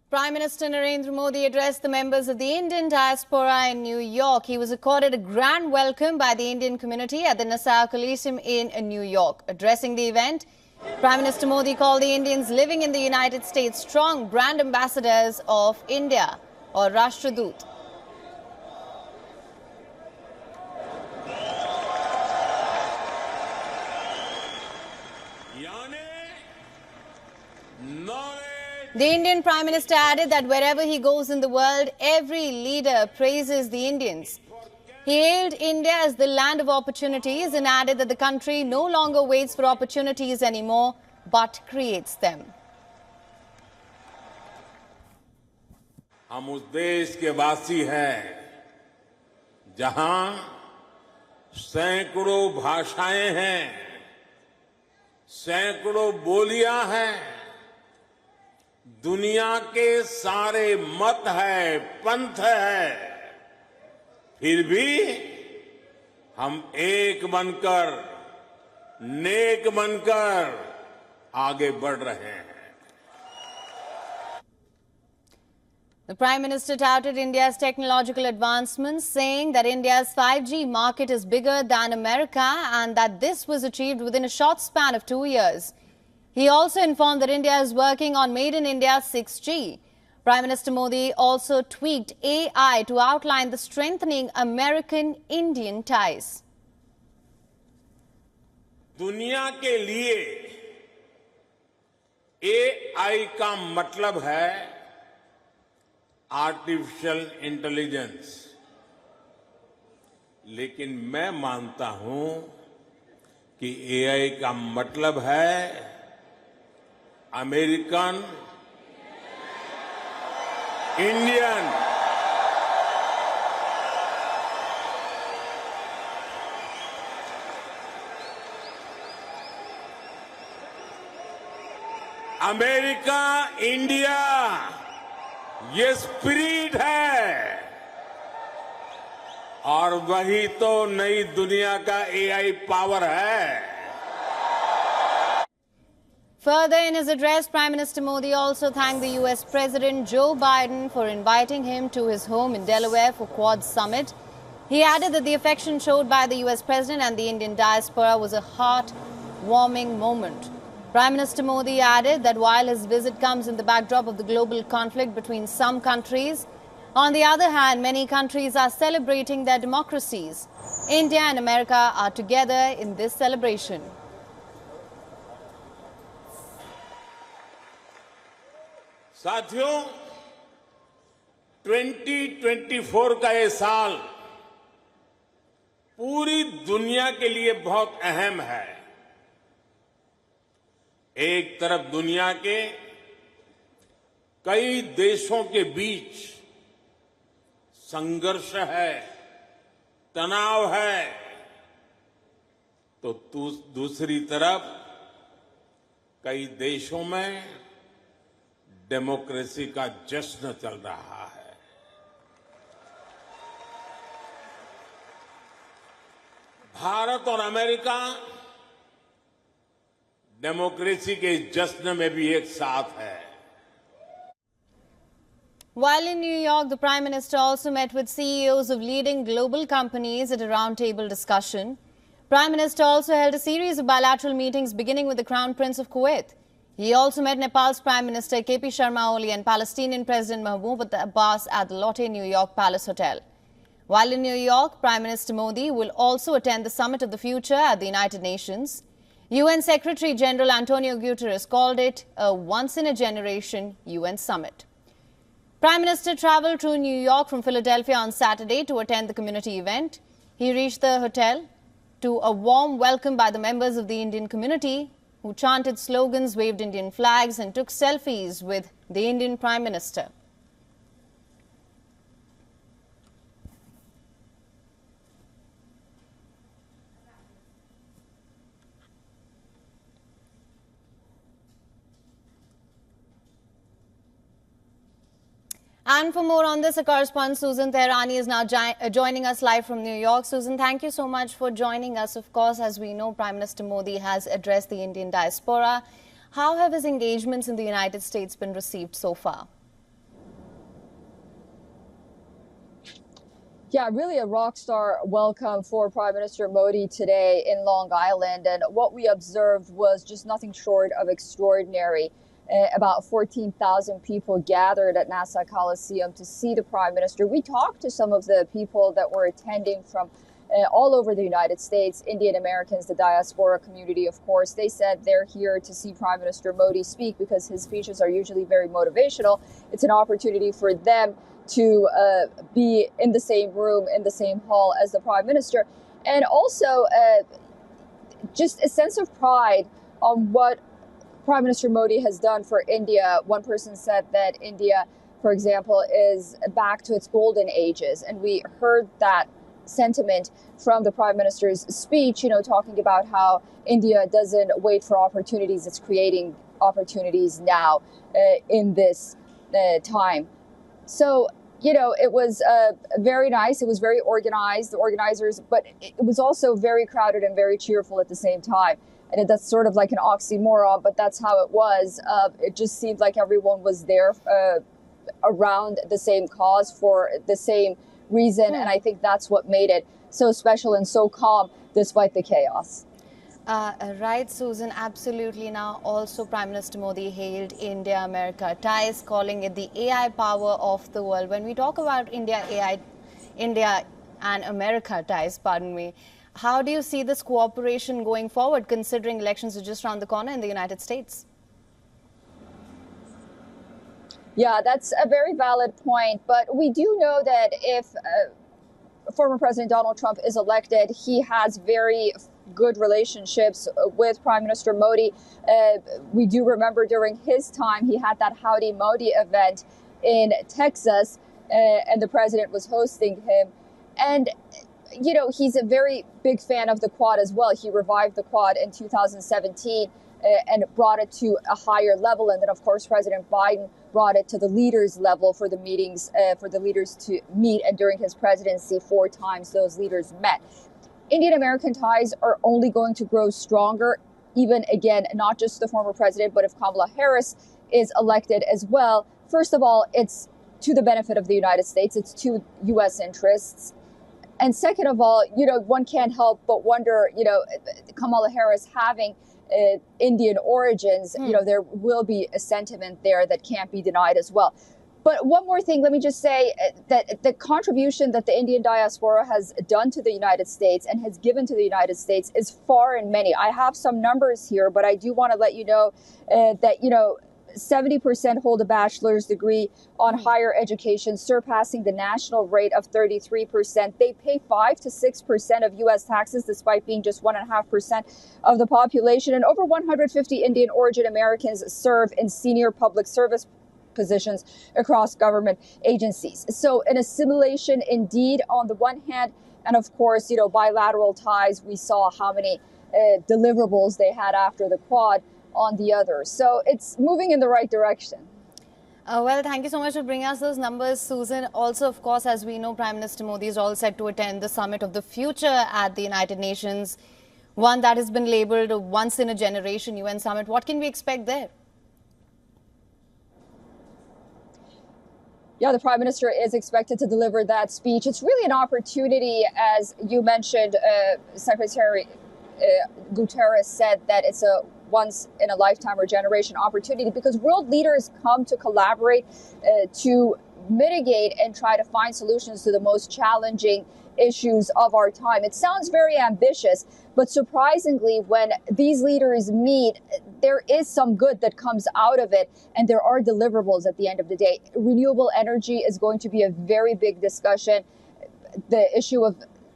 Prime Minister Narendra Modi addressed the members of the Indian Diaspora in New York. He was accorded a grand welcome by the Indian community at the Nassau Coliseum in New York. Addressing the event, Prime Minister Modi called the Indians living in the United States strong brand ambassadors of India, or Rashtradoot. The Indian Prime Minister added that wherever he goes in the world, every leader praises the Indians. He hailed India as the land of opportunities and added that the country no longer waits for opportunities anymore, but creates them. हम उस देश के वासी हैं जहां सैकड़ों भाषाएं हैं, सैकड़ों बोलियां हैं, दुनिया के सारे मत है, पंथ है, फिर भी हम एक बनकर, नेक बनकर आगे बढ़ रहे हैं. The Prime Minister touted India's technological advancements, saying that India's 5G market is bigger than America and that this was achieved within a short span of 2 years. He also informed that India is working on Made in India 6G. Prime Minister Modi also tweaked AI to outline the strengthening American-Indian ties. दुनिया के लिए AI का मतलब है artificial intelligence, लेकिन मैं मानता हूं कि AI का मतलब है अमेरिकन इंडियन. अमेरिका इंडिया ये स्पिरिट है और वही तो नई दुनिया का AI पावर है. Further, in his address, Prime Minister Modi also thanked the US President Joe Biden for inviting him to his home in Delaware for Quad Summit. He added that the affection showed by the US President and the Indian diaspora was a heart-warming moment. Prime Minister Modi added that while his visit comes in the backdrop of the global conflict between some countries, on the other hand, many countries are celebrating their democracies. India and America are together in this celebration. साथियों, 2024 का ये साल पूरी दुनिया के लिए बहुत अहम है. एक तरफ दुनिया के कई देशों के बीच संघर्ष है, तनाव है, तो दूसरी तरफ कई देशों में डेमोक्रेसी का जश्न चल रहा है. भारत और अमेरिका डेमोक्रेसी के जश्न में भी एक साथ है. While in New York, the Prime Minister also met with CEOs of leading global companies at a roundtable discussion. Prime Minister also held a series of bilateral meetings beginning with the Crown Prince of Kuwait. He also met Nepal's Prime Minister KP Sharma Oli and Palestinian President Mahmoud Abbas at the Lotte New York Palace Hotel. While in New York, Prime Minister Modi will also attend the Summit of the Future at the United Nations. UN Secretary General Antonio Guterres called it a once-in-a-generation UN summit. Prime Minister traveled to New York from Philadelphia on Saturday to attend the community event. He reached the hotel to a warm welcome by the members of the Indian community, who chanted slogans, waved Indian flags and took selfies with the Indian Prime Minister. And for more on this, our correspondent Susan Tehrani is now joining us live from New York. Susan, thank you so much for joining us. Of course, as we know, Prime Minister Modi has addressed the Indian diaspora. How have his engagements in the United States been received so far? Yeah, really a rock star welcome for Prime Minister Modi today in Long Island. And what we observed was just nothing short of extraordinary. About 14,000 people gathered at Nassau Coliseum to see the Prime Minister. We talked to some of the people that were attending from all over the United States, Indian Americans, the diaspora community, of course. They said they're here to see Prime Minister Modi speak because his speeches are usually very motivational. It's an opportunity for them to be in the same room, in the same hall as the Prime Minister. And also just a sense of pride on what Prime Minister Modi has done for India. One person said that India, for example, is back to its golden ages. And we heard that sentiment from the Prime Minister's speech, talking about how India doesn't wait for opportunities, it's creating opportunities now in this time. So, it was very nice. It was very organized, the organizers, but it was also very crowded and very cheerful at the same time. And that's sort of like an oxymoron, but that's how it was. It just seemed like everyone was there around the same cause for the same reason. And I think that's what made it so special and so calm despite the chaos. Right, Susan, absolutely. Now, also Prime Minister Modi hailed India-America ties, calling it the AI power of the world. When we talk about India and America ties, how do you see this cooperation going forward, considering elections are just around the corner in the United States? Yeah, that's a very valid point. But we do know that if former President Donald Trump is elected, he has very good relationships with Prime Minister Modi. We do remember during his time, he had that Howdy Modi event in Texas, and the president was hosting him. And, he's a very big fan of the Quad as well. He revived the Quad in 2017 and brought it to a higher level. And then, of course, President Biden brought it to the leaders level for the meetings, for the leaders to meet. And during his presidency, 4 times those leaders met. Indian-American ties are only going to grow stronger, even, again, not just the former president, but if Kamala Harris is elected as well. First of all, it's to the benefit of the United States. It's to U.S. interests. And second of all, one can't help but wonder, Kamala Harris having Indian origins, there will be a sentiment there that can't be denied as well. But one more thing, let me just say that the contribution that the Indian diaspora has done to the United States and has given to the United States is far and many. I have some numbers here, but I do want to let you know that, 70% hold a bachelor's degree on higher education, surpassing the national rate of 33%. They pay 5 to 6% of U.S. taxes, despite being just 1.5% of the population. And over 150 Indian origin Americans serve in senior public service positions across government agencies. So an assimilation indeed on the one hand, and of course, bilateral ties. We saw how many deliverables they had after the Quad on the other. So it's moving in the right direction. Well, thank you so much for bringing us those numbers, Susan. Also, of course, as we know, Prime Minister Modi is all set to attend the Summit of the Future at the United Nations, one that has been labeled a once-in-a-generation UN summit. What can we expect there? Yeah, the Prime Minister is expected to deliver that speech. It's really an opportunity, as you mentioned, Secretary Guterres said that it's a once-in-a-lifetime or generation opportunity because world leaders come to collaborate to mitigate and try to find solutions to the most challenging issues of our time. It sounds very ambitious, but surprisingly, when these leaders meet, there is some good that comes out of it, and there are deliverables at the end of the day. Renewable energy is going to be a very big discussion. The issue of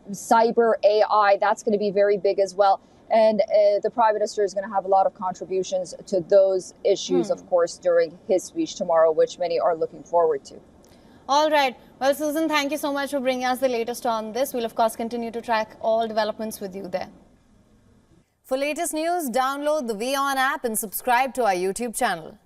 cyber AI, that's going to be very big as well. And the Prime Minister is going to have a lot of contributions to those issues, of course, during his speech tomorrow, which many are looking forward to. All right. Well, Susan, thank you so much for bringing us the latest on this. We'll, of course, continue to track all developments with you there. For latest news, download the WION app and subscribe to our YouTube channel.